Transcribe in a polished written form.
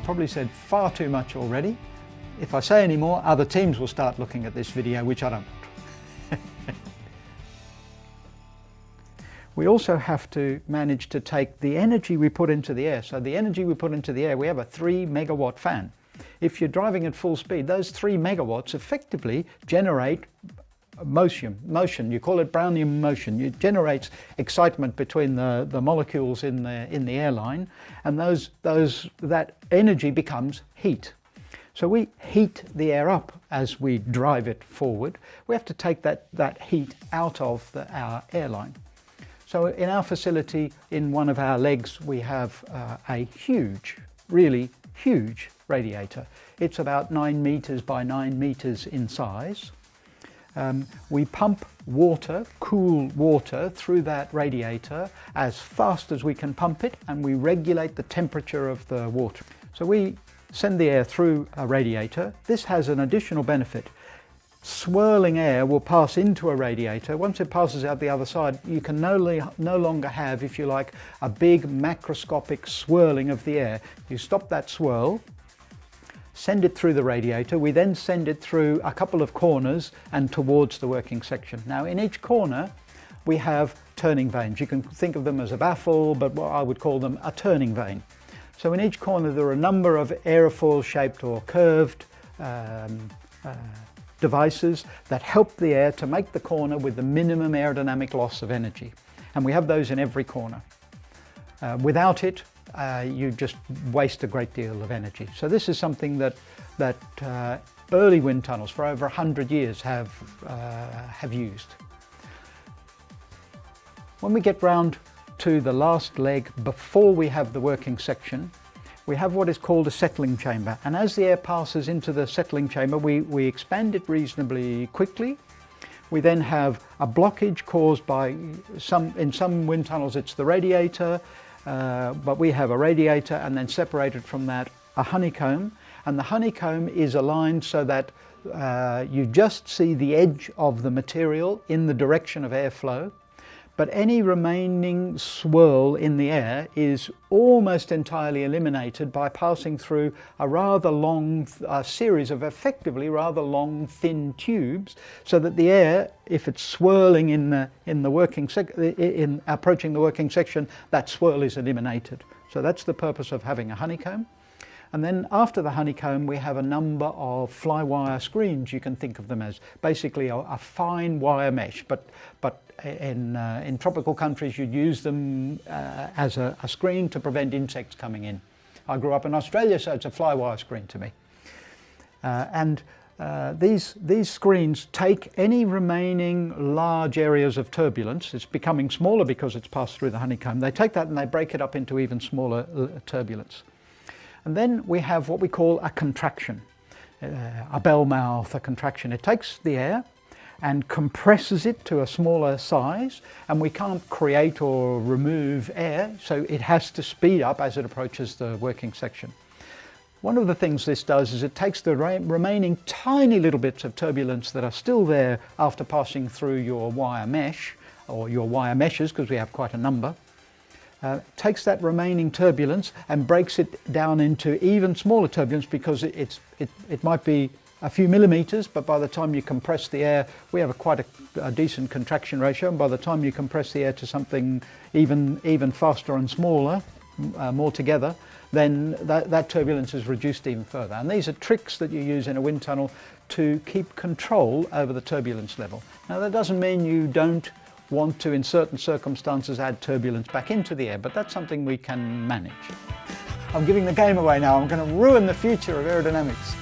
probably said far too much already. If I say any more, other teams will start looking at this video, which I don't want. We also have to manage to take the energy we put into the air. So the energy we put into the air, we have a 3 megawatt fan. If you're driving at full speed, those 3 megawatts effectively generate motion. You call it Brownian motion. It generates excitement between the molecules in the airline, and that energy becomes heat. So we heat the air up as we drive it forward. We have to take that heat out of our airline. So in our facility, in one of our legs, we have a huge, really huge radiator. It's about 9 meters by 9 meters in size. We pump water, cool water, through that radiator as fast as we can pump it, and we regulate the temperature of the water. So we send the air through a radiator. This has an additional benefit. Swirling air will pass into a radiator. Once it passes out the other side, you can no longer have, if you like, a big macroscopic swirling of the air. You stop that swirl, send it through the radiator. We then send it through a couple of corners and towards the working section. Now in each corner we have turning vanes. You can think of them as a baffle, but I would call them a turning vane. So in each corner there are a number of aerofoil shaped or curved devices that help the air to make the corner with the minimum aerodynamic loss of energy. And we have those in every corner. Without it, you just waste a great deal of energy. So this is something that early wind tunnels for over 100 years have used. When we get round to the last leg, before we have the working section, we have what is called a settling chamber. And as the air passes into the settling chamber, we expand it reasonably quickly. We then have a blockage caused by, in some wind tunnels it's the radiator, but we have a radiator, and then separated from that a honeycomb. And the honeycomb is aligned so that you just see the edge of the material in the direction of airflow, but any remaining swirl in the air is almost entirely eliminated by passing through a rather long series of effectively rather long thin tubes, so that the air, if it's swirling in the working approaching the working section, that swirl is eliminated. So that's the purpose of having a honeycomb. And then after the honeycomb, we have a number of fly wire screens. You can think of them as basically a fine wire mesh, but in tropical countries you'd use them as a screen to prevent insects coming in. I grew up in Australia, so it's a fly wire screen to me. These screens take any remaining large areas of turbulence. It's becoming smaller because it's passed through the honeycomb. They take that and they break it up into even smaller turbulence. And then we have what we call a contraction, a bell mouth, a contraction. It takes the air and compresses it to a smaller size, and we can't create or remove air, so it has to speed up as it approaches the working section. One of the things this does is it takes the remaining tiny little bits of turbulence that are still there after passing through your wire mesh, or your wire meshes, because we have quite a number, takes that remaining turbulence and breaks it down into even smaller turbulence, because it might be a few millimeters, but by the time you compress the air, we have quite a decent contraction ratio, and by the time you compress the air to something even faster and smaller, more together, then that turbulence is reduced even further. And these are tricks that you use in a wind tunnel to keep control over the turbulence level. Now that doesn't mean you don't want to, in certain circumstances, add turbulence back into the air, but that's something we can manage. I'm giving the game away now. I'm going to ruin the future of aerodynamics.